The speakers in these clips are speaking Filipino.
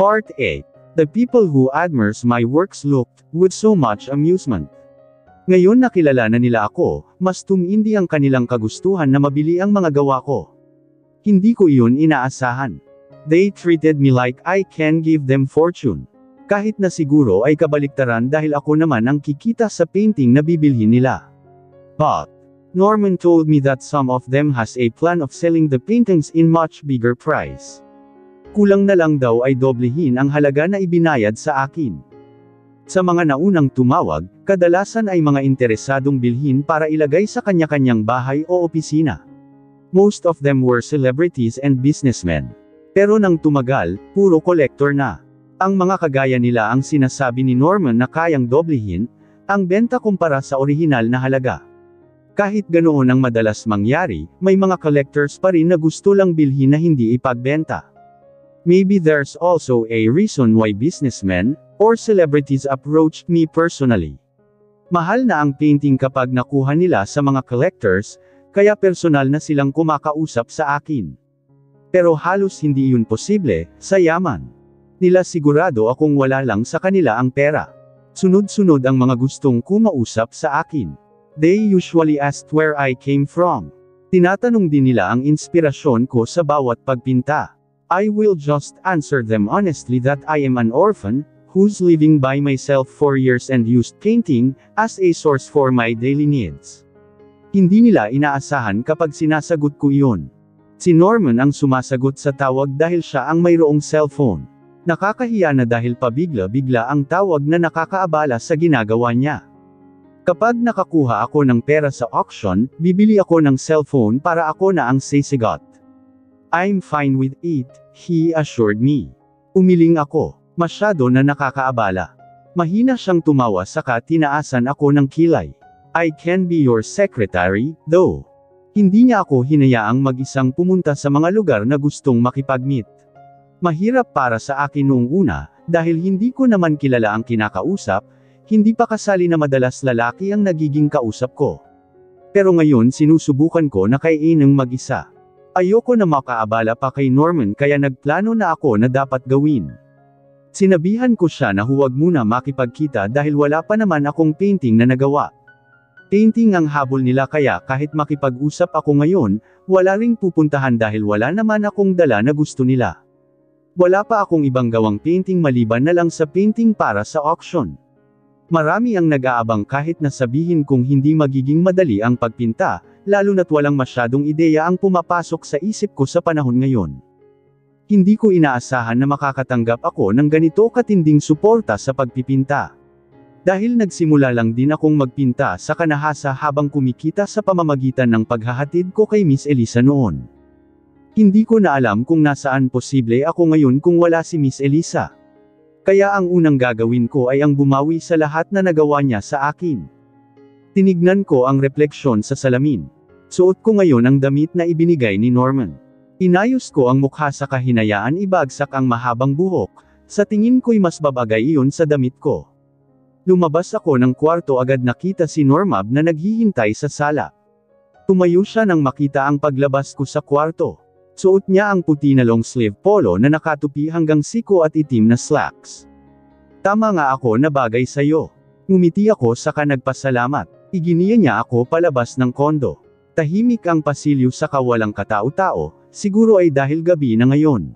Part 8. The people who admires my works looked, with so much amusement. Ngayon na kilala na nila ako, mas tumindi ang kanilang kagustuhan na mabili ang mga gawa ko. Hindi ko iyon inaasahan. They treated me like I can give them fortune. Kahit na siguro ay kabaliktaran dahil ako naman ang kikita sa painting na bibilhin nila. But Norman told me that some of them has a plan of selling the paintings in much bigger price. Kulang na lang daw ay doblehin ang halaga na ibinayad sa akin. Sa mga naunang tumawag, kadalasan ay mga interesadong bilhin para ilagay sa kanya-kanyang bahay o opisina. Most of them were celebrities and businessmen. Pero nang tumagal, puro collector na. Ang mga kagaya nila ang sinasabi ni Norman na kayang doblehin ang benta kumpara sa orihinal na halaga. Kahit ganoon ang madalas mangyari, may mga collectors pa rin na gusto lang bilhin na hindi ipagbenta. Maybe there's also a reason why businessmen or celebrities approached me personally. Mahal na ang painting kapag nakuha nila sa mga collectors, kaya personal na silang kumakausap sa akin. Pero halos hindi yun posible, sa yaman nila sigurado akong wala lang sa kanila ang pera. Sunod-sunod ang mga gustong kumausap sa akin. They usually asked where I came from. Tinatanong din nila ang inspirasyon ko sa bawat pagpinta. I will just answer them honestly that I am an orphan, who's living by myself for years and used painting as a source for my daily needs. Hindi nila inaasahan kapag sinasagot ko iyon. Si Norman ang sumasagot sa tawag dahil siya ang mayroong cellphone. Nakakahiya na dahil pabigla-bigla ang tawag na nakakaabala sa ginagawa niya. Kapag nakakuha ako ng pera sa auction, bibili ako ng cellphone para ako na ang sisigot. I'm fine with it, he assured me. Umiling ako. Masyado na nakakaabala. Mahina siyang tumawa saka tinaasan ako ng kilay. I can be your secretary, though. Hindi niya ako hinayaang mag-isang pumunta sa mga lugar na gustong makipag-meet. Mahirap para sa akin noong una, dahil hindi ko naman kilala ang kinakausap, hindi pa kasali na madalas lalaki ang nagiging kausap ko. Pero ngayon sinusubukan ko na kainin mag-isa. Ayoko na makaabala pa kay Norman kaya nagplano na ako na dapat gawin. Sinabihan ko siya na huwag muna makipagkita dahil wala pa naman akong painting na nagawa. Painting ang habol nila kaya kahit makipag-usap ako ngayon, wala ring pupuntahan dahil wala naman akong dala na gusto nila. Wala pa akong ibang gawang painting maliban na lang sa painting para sa auction. Marami ang nag-aabang kahit na sabihin kong hindi magiging madali ang pagpinta, lalo na't walang masyadong ideya ang pumapasok sa isip ko sa panahon ngayon. Hindi ko inaasahan na makakatanggap ako ng ganito katinding suporta sa pagpipinta. Dahil nagsimula lang din akong magpinta sa kanahasa habang kumikita sa pamamagitan ng paghahatid ko kay Miss Elisa noon. Hindi ko na alam kung nasaan posible ako ngayon kung wala si Miss Elisa. Kaya ang unang gagawin ko ay ang bumawi sa lahat na nagawa niya sa akin. Tinignan ko ang refleksyon sa salamin. Suot ko ngayon ang damit na ibinigay ni Norman. Inayos ko ang mukha sa kahinayaan ibagsak ang mahabang buhok, sa tingin ko'y mas babagay iyon sa damit ko. Lumabas ako ng kwarto agad nakita si Normab na naghihintay sa sala. Tumayo siya nang makita ang paglabas ko sa kwarto. Suot niya ang puti na long sleeve polo na nakatupi hanggang siko at itim na slacks. Tama nga ako na bagay sa'yo. Ngumiti ako saka nagpasalamat. Iginiya niya ako palabas ng kondo. Tahimik ang pasilyo saka walang katao-tao, siguro ay dahil gabi na ngayon.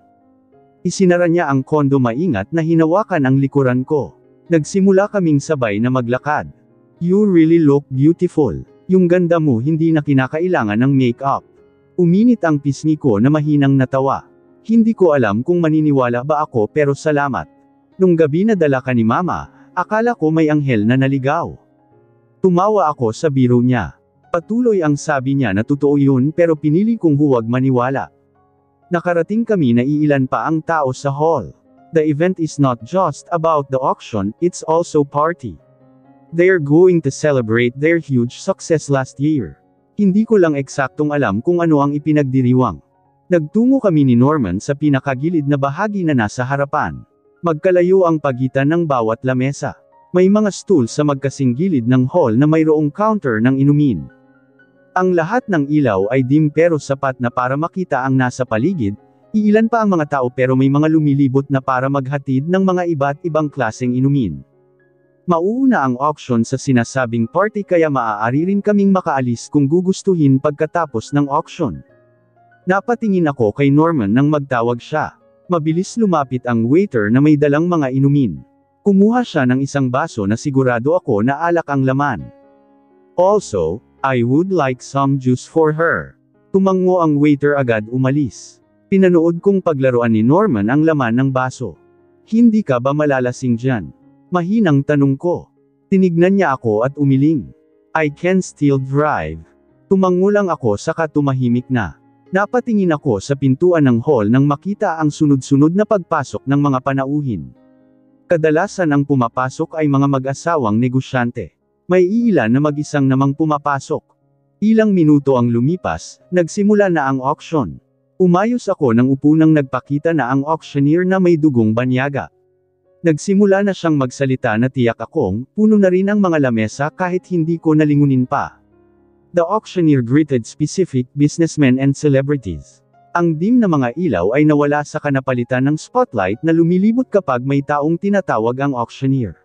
Isinara niya ang kondo maingat na hinawakan ang likuran ko. Nagsimula kaming sabay na maglakad. You really look beautiful. Yung ganda mo hindi na kinakailangan ng make-up. Uminit ang pisngi ko na mahinang natawa. Hindi ko alam kung maniniwala ba ako pero salamat. Nung gabi na dala ka ni Mama, akala ko may anghel na naligaw. Tumawa ako sa biro niya. Patuloy ang sabi niya na totoo yun pero pinili kong huwag maniwala. Nakarating kami na iilan pa ang tao sa hall. The event is not just about the auction, it's also party. They're going to celebrate their huge success last year. Hindi ko lang eksaktong alam kung ano ang ipinagdiriwang. Nagtungo kami ni Norman sa pinakagilid na bahagi na nasa harapan. Magkalayo ang pagitan ng bawat lamesa. May mga stool sa magkasing gilid ng hall na mayroong counter ng inumin. Ang lahat ng ilaw ay dim pero sapat na para makita ang nasa paligid, Iilan pa ang mga tao pero may mga lumilibot na para maghatid ng mga iba't ibang klaseng inumin. Mauuna ang auction sa sinasabing party kaya maaari rin kaming makaalis kung gugustuhin pagkatapos ng auction. Napatingin ako kay Norman nang magtawag siya. Mabilis lumapit ang waiter na may dalang mga inumin. Kumuha siya ng isang baso na sigurado ako na alak ang laman. Also, I would like some juice for her. Tumango ang waiter agad umalis. Pinanood kong paglaruan ni Norman ang laman ng baso. Hindi ka ba malalasing dyan? Mahinang tanong ko. Tinignan niya ako at umiling. I can still drive. Tumango lang ako saka tumahimik na. Napatingin ako sa pintuan ng hall nang makita ang sunod-sunod na pagpasok ng mga panauhin. Kadalasan ang pumapasok ay mga mag-asawang negosyante. May iilan na mag-isang namang pumapasok. Ilang minuto ang lumipas, nagsimula na ang auction. Umayos ako nang upo nang nagpakita na ang auctioneer na may dugong banyaga. Nagsimula na siyang magsalita na tiyak akong, puno na rin ang mga lamesa kahit hindi ko nalingunin pa. The auctioneer greeted specific businessmen and celebrities. Ang dim na mga ilaw ay nawala sa kanapalitan ng spotlight na lumilibot kapag may taong tinatawag ang auctioneer.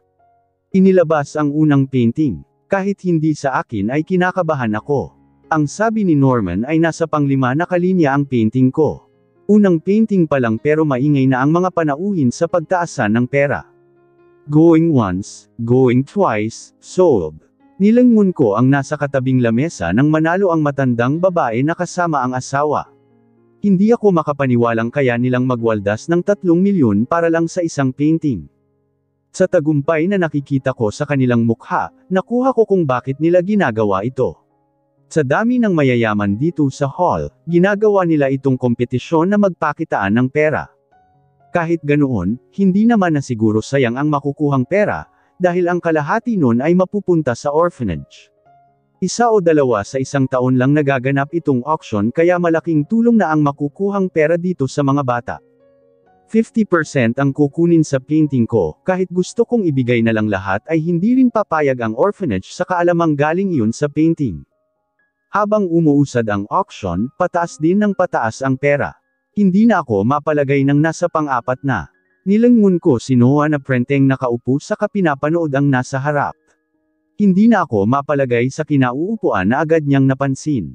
Inilabas ang unang painting. Kahit hindi sa akin ay kinakabahan ako. Ang sabi ni Norman ay nasa pang-5 na kalinya ang painting ko. Unang painting pa lang pero maingay na ang mga panauhin sa pagtaasan ng pera. Going once, going twice, sold. Nilangon ko ang nasa katabing lamesa nang manalo ang matandang babae na kasama ang asawa. Hindi ako makapaniwalang kaya nilang magwaldas ng 3 milyon para lang sa isang painting. Sa tagumpay na nakikita ko sa kanilang mukha, nakuha ko kung bakit nila ginagawa ito. Sa dami ng mayayaman dito sa hall, ginagawa nila itong kompetisyon na magpakitaan ng pera. Kahit ganoon, hindi naman na siguro sayang ang makukuhang pera, dahil ang kalahati nun ay mapupunta sa orphanage. 1 o 2 sa isang taon lang nagaganap itong auction kaya malaking tulong na ang makukuhang pera dito sa mga bata. 50% ang kukunin sa painting ko, kahit gusto kong ibigay na lang lahat ay hindi rin papayag ang orphanage sa kaalamang galing iyon sa painting. Habang umuusad ang auction, pataas din ng pataas ang pera. Hindi na ako mapalagay ng nasa pang-4 na. Nilangon ko si Noah na prenteng nakaupo sa kapinapanood ang nasa harap. Hindi na ako mapalagay sa kinauupuan na agad niyang napansin.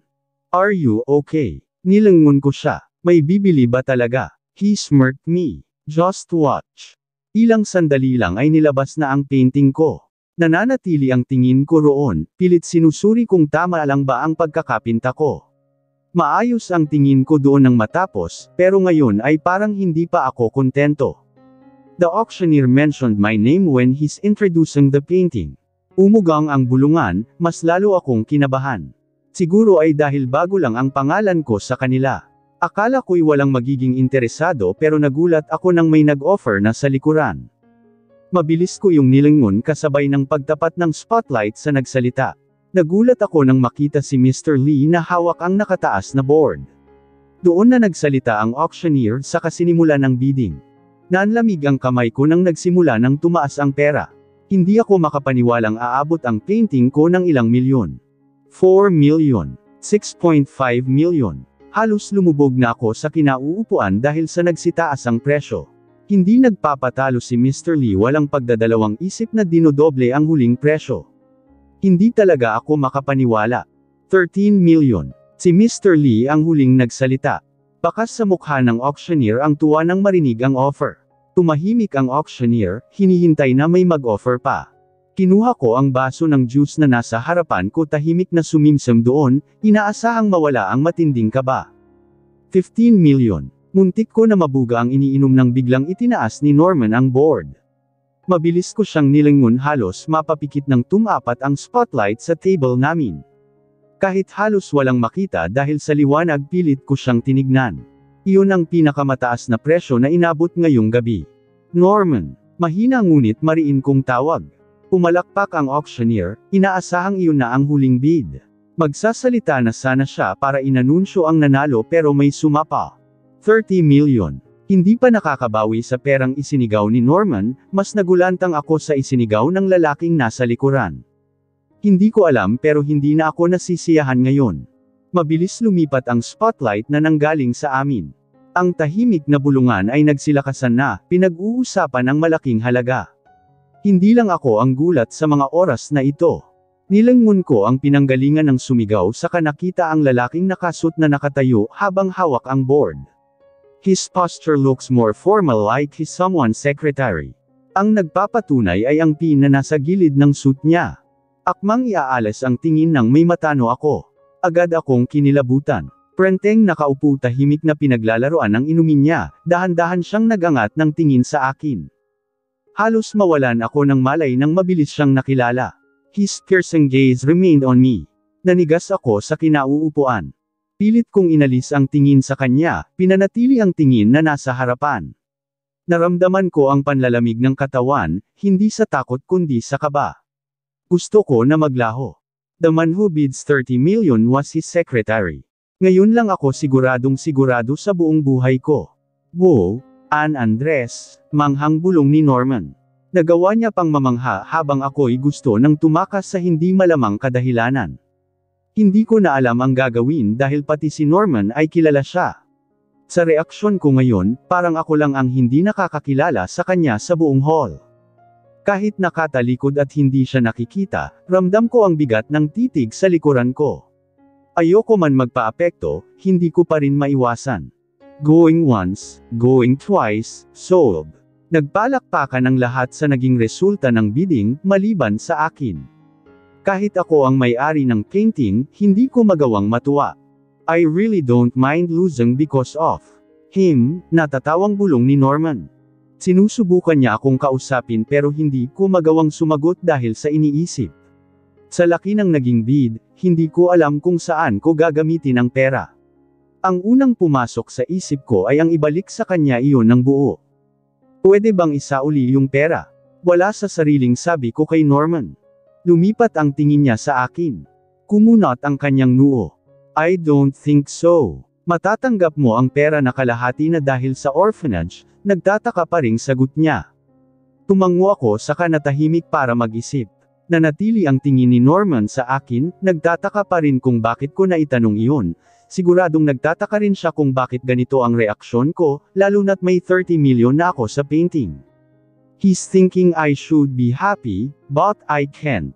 Are you okay? Nilangon ko siya. May bibili ba talaga? He smirked me. Just watch. Ilang sandali lang ay nilabas na ang painting ko. Nananatili ang tingin ko roon, pilit sinusuri kung tama lang ba ang pagkakapinta ko. Maayos ang tingin ko doon nang matapos, pero ngayon ay parang hindi pa ako kontento. The auctioneer mentioned my name when he's introducing the painting. Umugang ang bulungan, mas lalo akong kinabahan. Siguro ay dahil bago lang ang pangalan ko sa kanila. Akala ko'y walang magiging interesado pero nagulat ako nang may nag-offer na sa likuran. Mabilis ko yung nilangon kasabay ng pagtapat ng spotlight sa nagsalita. Nagulat ako nang makita si Mr. Lee na hawak ang nakataas na board. Doon na nagsalita ang auctioneer sa kasinimula ng bidding. Nanlamig ang kamay ko nang nagsimula ng tumaas ang pera. Hindi ako makapaniwalang aabot ang painting ko ng ilang milyon. 4 million. 6.5 million. Halos lumubog na ako sa kinauupuan dahil sa nagsitaas ang presyo. Hindi nagpapatalo si Mr. Lee, walang pagdadalawang isip na dinodoble ang huling presyo. Hindi talaga ako makapaniwala. 13 million. Si Mr. Lee ang huling nagsalita. Bakas sa mukha ng auctioneer ang tuwa nang marinig ang offer. Tumahimik ang auctioneer, hinihintay na may mag-offer pa. Kinuha ko ang baso ng juice na nasa harapan ko, tahimik na sumimsam doon, inaasahang mawala ang matinding kaba. 15 million. Muntik ko na mabuga ang iniinom nang biglang itinaas ni Norman ang board. Mabilis ko siyang nilangon, halos mapapikit ng tumapat ang spotlight sa table namin. Kahit halos walang makita dahil sa liwanag, pilit ko siyang tinignan. Iyon ang pinakamataas na presyo na inabot ngayong gabi. Norman, mahina ngunit mariin kong tawag. Pumalakpak ang auctioneer, inaasahang iyon na ang huling bid. Magsasalita na sana siya para inanunsyo ang nanalo pero may sumapa. 30 million. Hindi pa nakakabawi sa perang isinigaw ni Norman, mas nagulantang ako sa isinigaw ng lalaking nasa likuran. Hindi ko alam pero hindi na ako nasisiyahan ngayon. Mabilis lumipat ang spotlight na nanggaling sa amin. Ang tahimik na bulungan ay nagsilakasan na, pinag-uusapan ang malaking halaga. Hindi lang ako ang gulat sa mga oras na ito. Nilangon ko ang pinanggalingan ng sumigaw saka nakita ang lalaking nakasuot na nakatayo habang hawak ang board. His posture looks more formal like he's someone's secretary. Ang nagpapatunay ay ang pin na nasa gilid ng suit niya. Akmang iaalas ang tingin ng may matano ako. Agad akong kinilabutan. Prenteng nakaupo tahimik na pinaglalaroan ng inumin niya, dahan-dahan siyang nagangat ng tingin sa akin. Halos mawalan ako ng malay nang mabilis siyang nakilala. His piercing gaze remained on me. Nanigas ako sa kinauupuan. Pilit kong inalis ang tingin sa kanya, pinanatili ang tingin na nasa harapan. Naramdaman ko ang panlalamig ng katawan, hindi sa takot kundi sa kaba. Gusto ko na maglaho. The man who bids 30 million was his secretary. Ngayon lang ako siguradong sigurado sa buong buhay ko. Wow, Ann Andres, manghang bulong ni Norman. Nagawa niya pang mamangha habang ako'y gusto nang tumakas sa hindi malamang kadahilanan. Hindi ko na alam ang gagawin dahil pati si Norman ay kilala siya. Sa reaksyon ko ngayon, parang ako lang ang hindi nakakakilala sa kanya sa buong hall. Kahit nakatalikod at hindi siya nakikita, ramdam ko ang bigat ng titig sa likuran ko. Ayoko man magpaapekto, hindi ko pa rin maiwasan. Going once, going twice, sold. Nagpalakpakan ang lahat sa naging resulta ng bidding, maliban sa akin. Kahit ako ang may-ari ng painting, hindi ko magawang matuwa. I really don't mind losing because of him, natatawang bulong ni Norman. Sinusubukan niya akong kausapin pero hindi ko magawang sumagot dahil sa iniisip. Sa laki ng naging bid, hindi ko alam kung saan ko gagamitin ang pera. Ang unang pumasok sa isip ko ay ang ibalik sa kanya iyon ng buo. Pwede bang isauli yung pera? Wala sa sariling sabi ko kay Norman. Lumipat ang tingin niya sa akin. Kumunot ang kanyang noo. I don't think so. Matatanggap mo ang pera na kalahati na dahil sa orphanage, nagtataka pa ring sagot niya. Tumango ako saka natahimik para mag-isip. Nanatili ang tingin ni Norman sa akin, nagtataka pa rin kung bakit ko naitanong iyon. Siguradong nagtataka rin siya kung bakit ganito ang reaksyon ko, lalo na't may 30 million na ako sa painting. He's thinking I should be happy, but I can't.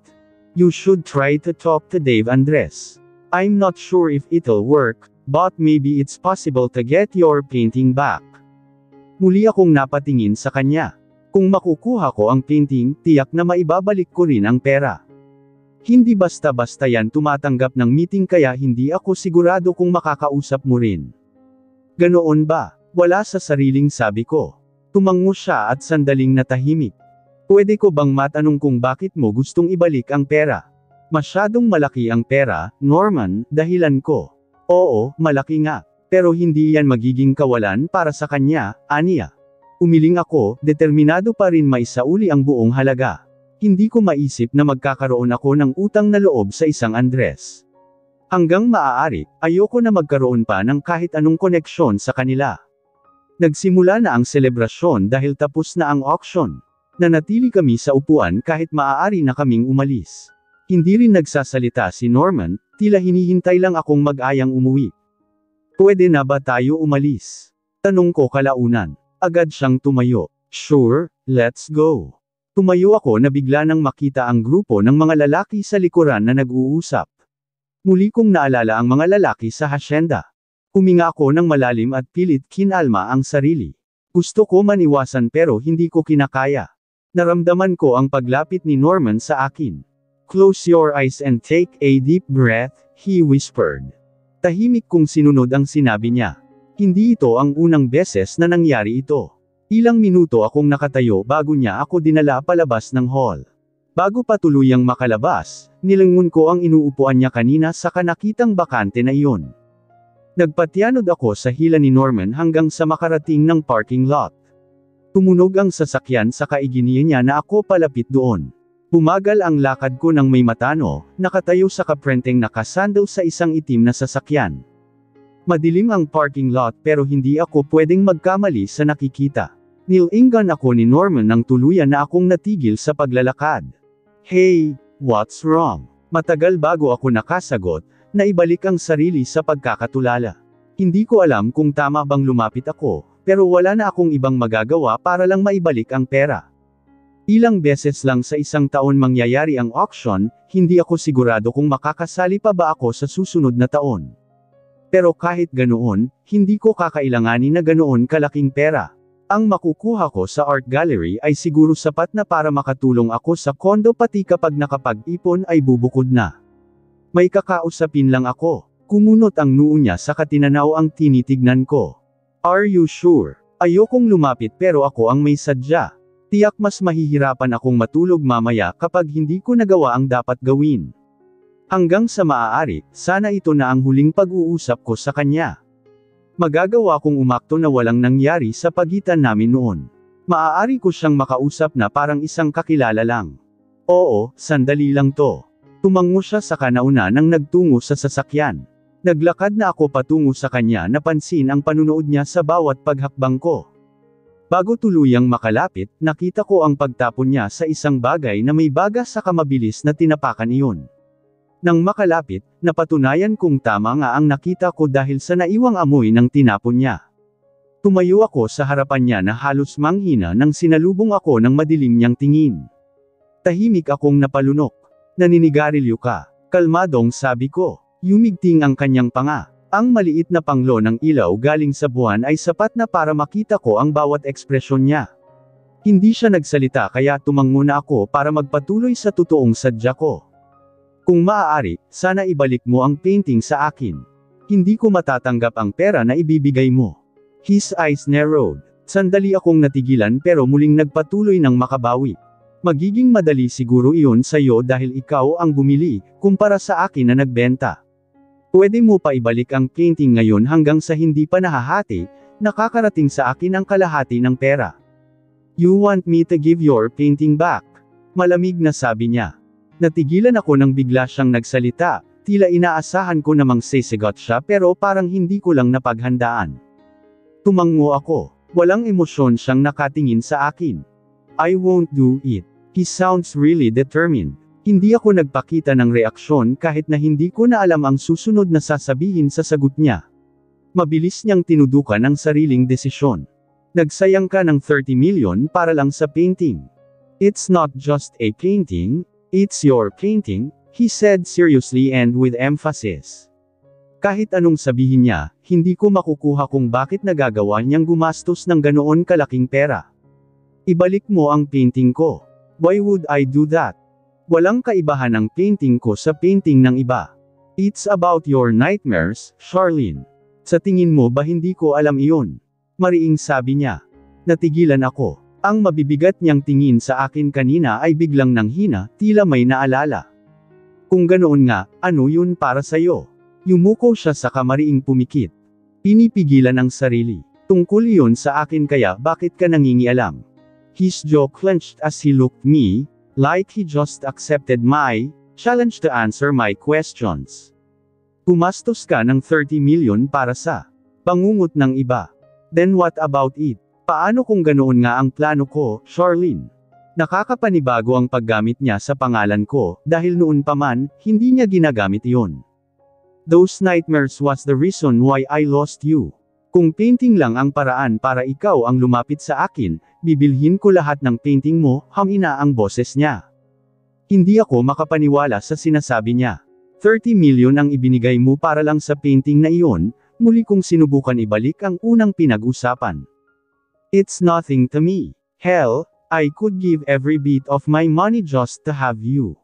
You should try to talk to Dave Andres. I'm not sure if it'll work, but maybe it's possible to get your painting back. Muli akong napatingin sa kanya. Kung makukuha ko ang painting, tiyak na maibabalik ko rin ang pera. Hindi basta-basta yan tumatanggap ng meeting kaya hindi ako sigurado kung makakausap mo rin. Ganoon ba? Wala sa sariling sabi ko. Tumango siya at sandaling natahimik. Pwede ko bang matanong kung bakit mo gustong ibalik ang pera? Masyadong malaki ang pera, Norman, dahilan ko. Oo, malaki nga. Pero hindi yan magiging kawalan para sa kanya, aniya. Umiling ako, determinado pa rin maisauli ang buong halaga. Hindi ko maisip na magkakaroon ako ng utang na loob sa isang Andres. Hanggang maaari, ayoko na magkaroon pa ng kahit anong koneksyon sa kanila. Nagsimula na ang selebrasyon dahil tapos na ang auction. Nanatili kami sa upuan kahit maaari na kaming umalis. Hindi rin nagsasalita si Norman, tila hinihintay lang akong mag-ayang umuwi. Pwede na ba tayo umalis? Tanong ko kalaunan. Agad siyang tumayo. Sure, let's go. Tumayo ako na bigla nang makita ang grupo ng mga lalaki sa likuran na nag-uusap. Muli kong naalala ang mga lalaki sa hasyenda. Huminga ako ng malalim at pilit kinalma ang sarili. Gusto ko maniwasan pero hindi ko kinakaya. Naramdaman ko ang paglapit ni Norman sa akin. Close your eyes and take a deep breath, he whispered. Tahimik kong sinunod ang sinabi niya. Hindi ito ang unang beses na nangyari ito. Ilang minuto akong nakatayo bago niya ako dinala palabas ng hall. Bago pa tuluyang makalabas, nilangon ko ang inuupuan niya kanina saka nakitang bakante na iyon. Nagpatyanod ako sa hila ni Norman hanggang sa makarating ng parking lot. Tumunog ang sasakyan saka iginiya niya na ako palapit doon. Bumagal ang lakad ko ng may matano, nakatayo sa kaprenteng nakasandal sa isang itim na sasakyan. Madilim ang parking lot pero hindi ako pwedeng magkamali sa nakikita. Nilingan ako ni Norman nang tuluyan na akong natigil sa paglalakad. Hey, what's wrong? Matagal bago ako nakasagot, naibalik ang sarili sa pagkakatulala. Hindi ko alam kung tama bang lumapit ako, pero wala na akong ibang magagawa para lang maibalik ang pera. Ilang beses lang sa isang taon mangyayari ang auction, hindi ako sigurado kung makakasali pa ba ako sa susunod na taon. Pero kahit ganoon, hindi ko kakailanganin na ganoon kalaking pera. Ang makukuha ko sa art gallery ay siguro sapat na para makatulong ako sa kondo pati kapag nakapag-ipon ay bubukod na. May kakausapin lang ako. Kumunot ang noo niya sa katinanaw ang tinitignan ko. Are you sure? Ayokong lumapit pero ako ang may sadya. Tiyak mas mahihirapan akong matulog mamaya kapag hindi ko nagawa ang dapat gawin. Hanggang sa maaari, sana ito na ang huling pag-uusap ko sa kanya. Magagawa kong umakto na walang nangyari sa pagitan namin noon. Maaari ko siyang makausap na parang isang kakilala lang. Oo, sandali lang to. Tumango siya sa kanauna nang nagtungo sa sasakyan. Naglakad na ako patungo sa kanya, napansin ang panunood niya sa bawat paghakbang ko. Bago tuluyang makalapit, nakita ko ang pagtapon niya sa isang bagay na may baga sa kamabilis na tinapakan iyon. Nang makalapit, napatunayan kong tama nga ang nakita ko dahil sa naiwang amoy ng tinapon niya. Tumayo ako sa harapan niya na halos manghina nang sinalubong ako ng madilim niyang tingin. Tahimik akong napalunok. Naninigarilyo ka? Kalmadong sabi ko. Yumigting ang kanyang panga. Ang maliit na panglo ng ilaw galing sa buwan ay sapat na para makita ko ang bawat ekspresyon niya. Hindi siya nagsalita kaya tumango na ako para magpatuloy sa totoong sadya ko. Kung maaari, sana ibalik mo ang painting sa akin. Hindi ko matatanggap ang pera na ibibigay mo. His eyes narrowed. Sandali akong natigilan pero muling nagpatuloy ng makabawi. Magiging madali siguro iyon sa'yo dahil ikaw ang bumili, kumpara sa akin na nagbenta. Pwede mo pa ibalik ang painting ngayon hanggang sa hindi pa nahahati, nakakarating sa akin ang kalahati ng pera. You want me to give your painting back? Malamig na sabi niya. Natigilan ako nang bigla siyang nagsalita, tila inaasahan ko namang sisigot siya pero parang hindi ko lang napaghandaan. Tumango ako. Walang emosyon siyang nakatingin sa akin. I won't do it. He sounds really determined. Hindi ako nagpakita ng reaksyon kahit na hindi ko na alam ang susunod na sasabihin sa sagot niya. Mabilis niyang tinudukan ang sariling desisyon. Nagsayang ka ng 30 million para lang sa painting. It's not just a painting, it's your painting, he said seriously and with emphasis. Kahit anong sabihin niya, hindi ko makukuha kung bakit nagagawa niyang gumastos ng ganoon kalaking pera. Ibalik mo ang painting ko. Why would I do that? Walang kaibahan ang painting ko sa painting ng iba. It's about your nightmares, Charlene. Sa tingin mo ba hindi ko alam iyon? Mariing sabi niya. Natigilan ako. Ang mabibigat niyang tingin sa akin kanina ay biglang nanghina, tila may naalala. Kung ganoon nga, ano yun para sa'yo? Yumuko siya sa kamariing pumikit. Pinipigilan ang sarili. Tungkol iyon sa akin kaya bakit ka nangingialam? His jaw clenched as he looked me, like he just accepted my challenge to answer my questions. Gumastos ka ng 30 million para sa pangungot ng iba. Then what about it? Paano kung ganoon nga ang plano ko, Charlene? Nakakapanibago ang paggamit niya sa pangalan ko, dahil noon pa man, hindi niya ginagamit iyon. Those nightmares was the reason why I lost you. Kung painting lang ang paraan para ikaw ang lumapit sa akin, bibilhin ko lahat ng painting mo, hamina ang boses niya. Hindi ako makapaniwala sa sinasabi niya. 30 million ang ibinigay mo para lang sa painting na iyon, muli kong sinubukan ibalik ang unang pinag-usapan. It's nothing to me. Hell, I could give every bit of my money just to have you.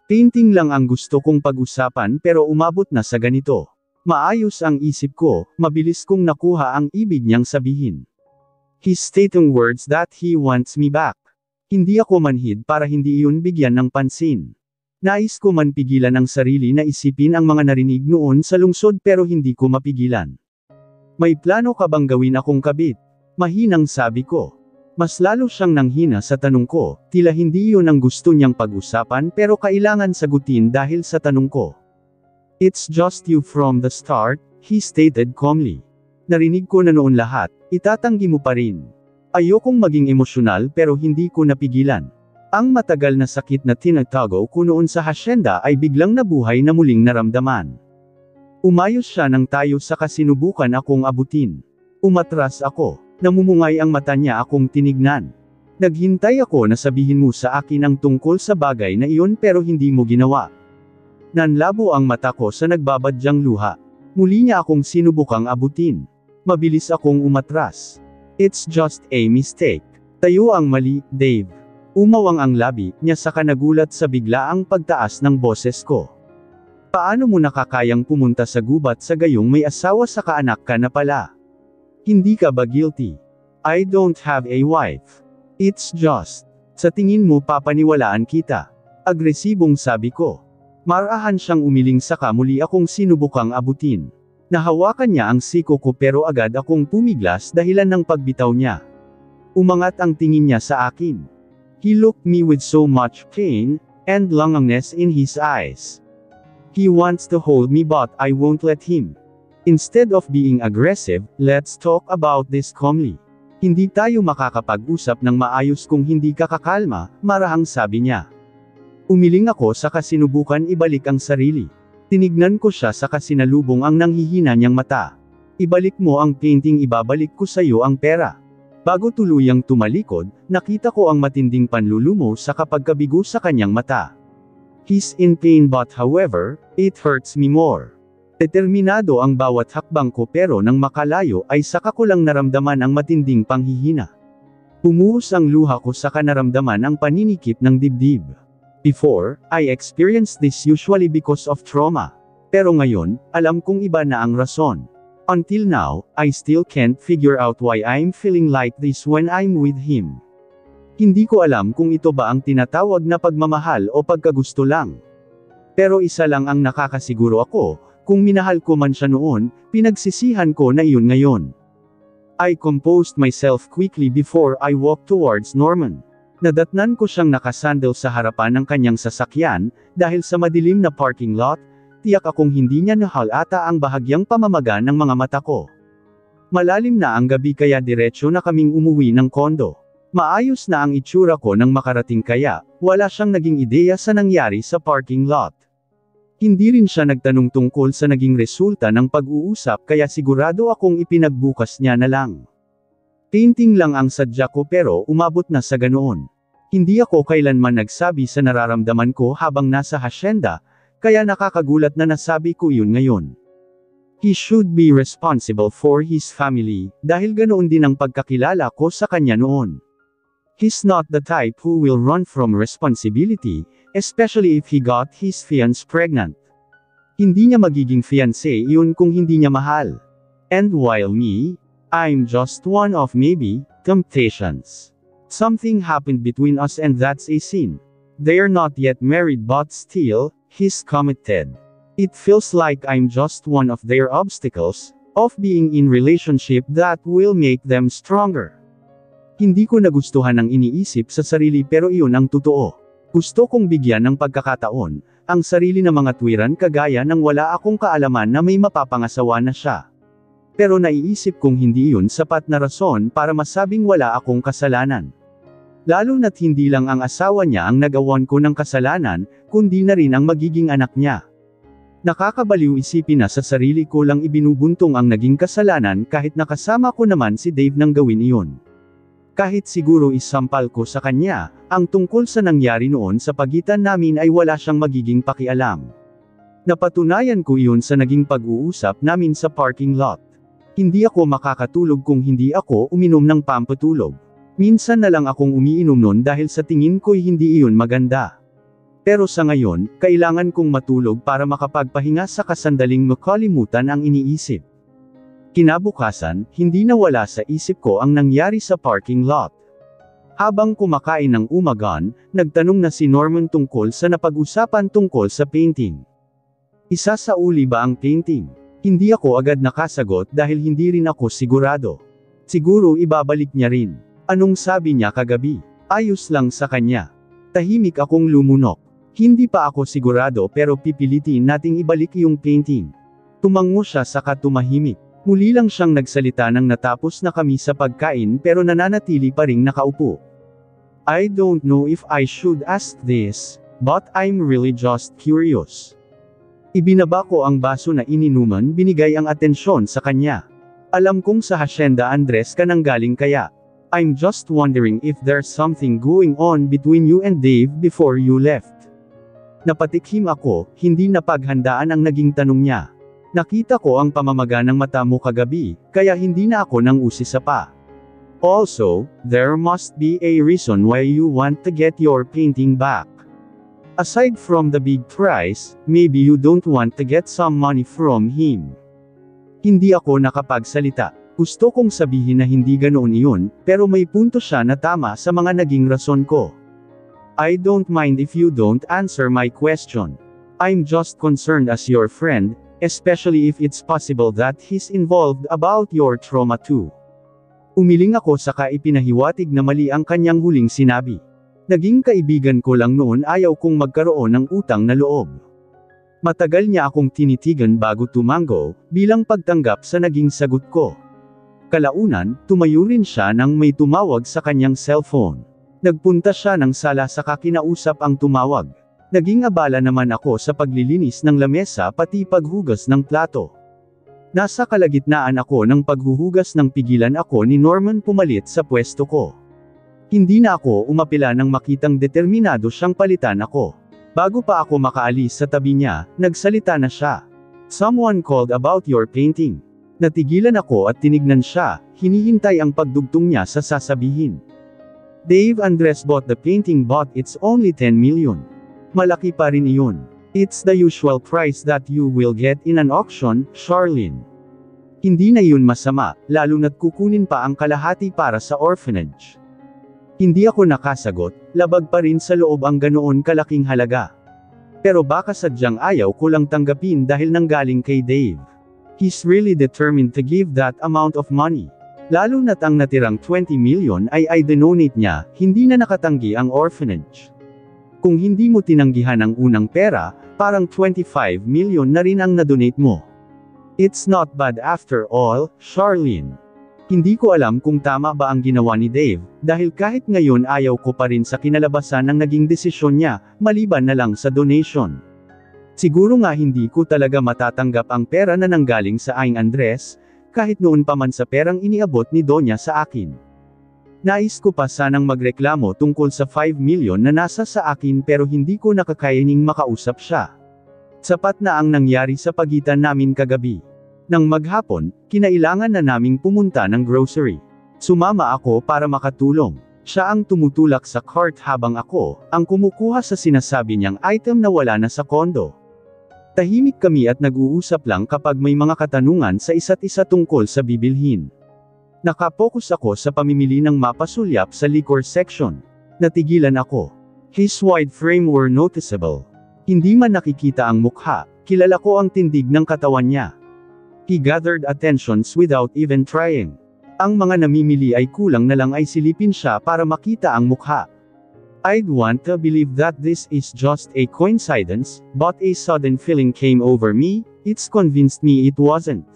Painting lang ang gusto kong pag-usapan pero umabot na sa ganito. Maayos ang isip ko, mabilis kong nakuha ang ibig niyang sabihin. He's stating words that he wants me back. Hindi ako manhid para hindi iyon bigyan ng pansin. Nais ko man pigilan ang sarili na isipin ang mga narinig noon sa lungsod pero hindi ko mapigilan. May plano ka bang gawin akong kabit? Mahinang sabi ko. Mas lalo siyang nanghina sa tanong ko, tila hindi iyon ang gusto niyang pag-usapan pero kailangan sagutin dahil sa tanong ko. It's just you from the start, he stated calmly. Narinig ko na noon lahat, itatanggi mo pa rin. Ayokong maging emosyonal pero hindi ko napigilan. Ang matagal na sakit na tinatago ko noon sa hasyenda ay biglang nabuhay na muling naramdaman. Umayos siya nang tayo sa kasinubukan akong abutin. Umatras ako. Namumungay ang mata niya akong tinignan. Naghintay ako na sabihin mo sa akin ang tungkol sa bagay na iyon pero hindi mo ginawa. Nanlabo ang mata ko sa nagbabadyang luha. Muli niya akong sinubukang abutin. Mabilis akong umatras. It's just a mistake. Tayo ang mali, Dave. Umawang ang labi niya saka nagulat sa biglaang pagtaas ng boses ko. Paano mo nakakayang pumunta sa gubat sa gayong may asawa sa kaanak ka na pala? Hindi ka ba guilty? I don't have a wife. It's just. Sa tingin mo papaniwalaan kita. Agresibong sabi ko. Marahan siyang umiling saka muli akong sinubukang abutin. Nahawakan niya ang siko ko pero agad akong pumiglas dahilan ng pagbitaw niya. Umangat ang tingin niya sa akin. He looked me with so much pain and longingness in his eyes. He wants to hold me but I won't let him. Instead of being aggressive, let's talk about this calmly. Hindi tayo makakapag-usap ng maayos kung hindi ka kakalma, marahang sabi niya. Umiling ako sa kasinubukan ibalik ang sarili. Tinignan ko siya sa kasinalubong ang nanghihina niyang mata. Ibalik mo ang painting ibabalik ko sa iyo ang pera. Bago tuluyang tumalikod, nakita ko ang matinding panlulumo sa kapagkabigo sa kanyang mata. He's in pain but however, it hurts me more. Determinado ang bawat hakbang ko pero nang makalayo ay saka ko lang naramdaman ang matinding panghihina. Pumuhos ang luha ko saka naramdaman ang paninikip ng dibdib. Before, I experienced this usually because of trauma. Pero ngayon, alam kong iba na ang rason. Until now, I still can't figure out why I'm feeling like this when I'm with him. Hindi ko alam kung ito ba ang tinatawag na pagmamahal o pagkagusto lang. Pero isa lang ang nakakasiguro ako, kung minahal ko man siya noon, pinagsisihan ko na iyon ngayon. I composed myself quickly before I walked towards Norman. Nadatnan ko siyang nakasandal sa harapan ng kanyang sasakyan, dahil sa madilim na parking lot, tiyak akong hindi niya nahalata ang bahagyang pamamaga ng mga mata ko. Malalim na ang gabi kaya diretsyo na kaming umuwi ng kondo. Maayos na ang itsura ko nang makarating kaya, wala siyang naging ideya sa nangyari sa parking lot. Hindi rin siya nagtanong tungkol sa naging resulta ng pag-uusap kaya sigurado akong ipinagbukas niya na lang. Painting lang ang sadya ko pero umabot na sa ganoon. Hindi ako kailanman nagsabi sa nararamdaman ko habang nasa hasyenda, kaya nakakagulat na nasabi ko yun ngayon. He should be responsible for his family, dahil ganoon din ang pagkakilala ko sa kanya noon. He's not the type who will run from responsibility, especially if he got his fiancée pregnant. Hindi niya magiging fiancé iyon kung hindi niya mahal. And while me, I'm just one of maybe, temptations. Something happened between us and that's a sin. They're not yet married but still, he's committed. It feels like I'm just one of their obstacles, of being in relationship that will make them stronger. Hindi ko nagustuhan ang iniisip sa sarili pero iyon ang totoo. Gusto kong bigyan ng pagkakataon, ang sarili na mga tuwiran kagaya ng wala akong kaalaman na may mapapangasawa na siya. Pero naiisip kong hindi iyon sapat na rason para masabing wala akong kasalanan. Lalo na't hindi lang ang asawa niya ang nagawan ko ng kasalanan, kundi na rin ang magiging anak niya. Nakakabaliw isipin na sa sarili ko lang ibinubuntong ang naging kasalanan kahit nakasama ko naman si Dave nang gawin iyon. Kahit siguro isampal ko sa kanya, ang tungkol sa nangyari noon sa pagitan namin ay wala siyang magiging pakialam. Napatunayan ko iyon sa naging pag-uusap namin sa parking lot. Hindi ako makakatulog kung hindi ako uminom ng pampatulog. Minsan na lang akong umiinom noon dahil sa tingin ko'y hindi iyon maganda. Pero sa ngayon, kailangan kong matulog para makapagpahinga sa kasandaling makalimutan ang iniisip. Kinabukasan, hindi nawala sa isip ko ang nangyari sa parking lot. Habang kumakain ng umagan, nagtanong na si Norman tungkol sa napag-usapan tungkol sa painting. Isa sa uli ba ang painting? Hindi ako agad nakasagot dahil hindi rin ako sigurado. Siguro ibabalik niya rin. Anong sabi niya kagabi? Ayos lang sa kanya. Tahimik akong lumunok. Hindi pa ako sigurado pero pipilitin nating ibalik yung painting. Tumango siya saka tumahimik. Muli lang siyang nagsalita nang natapos na kami sa pagkain pero nananatili pa ring nakaupo. I don't know if I should ask this, but I'm really just curious. Ibinaba ko ang baso na ininuman, binigay ang atensyon sa kanya. Alam kong sa Hacienda Andres ka nanggaling kaya. I'm just wondering if there's something going on between you and Dave before you left. Napatikhim ako, hindi napaghandaan ang naging tanong niya. Nakita ko ang pamamaga ng mata mo kagabi, kaya hindi na ako nang usisa pa. Also, there must be a reason why you want to get your painting back. Aside from the big price, maybe you don't want to get some money from him. Hindi ako nakapagsalita. Gusto kong sabihin na hindi ganoon iyon, pero may punto siya na tama sa mga naging rason ko. I don't mind if you don't answer my question. I'm just concerned as your friend, especially if it's possible that he's involved about your trauma too. Umiling ako saka ipinahiwatig na mali ang kanyang huling sinabi. Naging kaibigan ko lang noon, ayaw kong magkaroon ng utang na loob. Matagal niya akong tinitigan bago tumango, bilang pagtanggap sa naging sagot ko. Kalaunan, tumayo rin siya nang may tumawag sa kanyang cellphone. Nagpunta siya ng sala saka kinausap ang tumawag. Naging abala naman ako sa paglilinis ng lamesa pati paghugas ng plato. Nasa kalagitnaan ako ng paghuhugas nang pigilan ako ni Norman pumalit sa pwesto ko. Hindi na ako umapila nang makitang determinado siyang palitan ako. Bago pa ako makaalis sa tabi niya, nagsalita na siya. Someone called about your painting. Natigilan ako at tinignan siya, hinihintay ang pagdugtong niya sa sasabihin. Dave Andres bought the painting but it's only 10 million. Malaki pa rin iyon. It's the usual price that you will get in an auction, Charlene. Hindi na iyon masama, lalo na't kukunin pa ang kalahati para sa orphanage. Hindi ako nakasagot, labag pa rin sa loob ang ganoon kalaking halaga. Pero baka sadyang ayaw ko lang tanggapin dahil nanggaling kay Dave. He's really determined to give that amount of money. Lalo na't ang natirang 20 million ay i-donate niya, hindi na nakatanggi ang orphanage. Kung hindi mo tinanggihan ang unang pera, parang 25 million na rin ang nadonate mo. It's not bad after all, Charlene. Hindi ko alam kung tama ba ang ginawa ni Dave, dahil kahit ngayon ayaw ko pa rin sa kinalabasan ng naging desisyon niya, maliban na lang sa donation. Siguro nga hindi ko talaga matatanggap ang pera na nanggaling sa Aing Andres, kahit noon pa man sa perang iniabot ni Donya sa akin. Nais ko pa sanang magreklamo tungkol sa 5 million na nasa sa akin pero hindi ko nakakayaning makausap siya. Sapat na ang nangyari sa pagitan namin kagabi. Nang maghapon, kinailangan na naming pumunta ng grocery. Sumama ako para makatulong. Siya ang tumutulak sa cart habang ako, ang kumukuha sa sinasabi niyang item na wala na sa kondo. Tahimik kami at nag-uusap lang kapag may mga katanungan sa isa't isa tungkol sa bibilhin. Nakapokus ako sa pamimili ng mapasulyap sa liquor section. Natigilan ako. His wide frame were noticeable. Hindi man nakikita ang mukha, kilala ko ang tindig ng katawan niya. He gathered attentions without even trying. Ang mga namimili ay kulang na lang ay silipin siya para makita ang mukha. I'd want to believe that this is just a coincidence, but a sudden feeling came over me, it's convinced me it wasn't.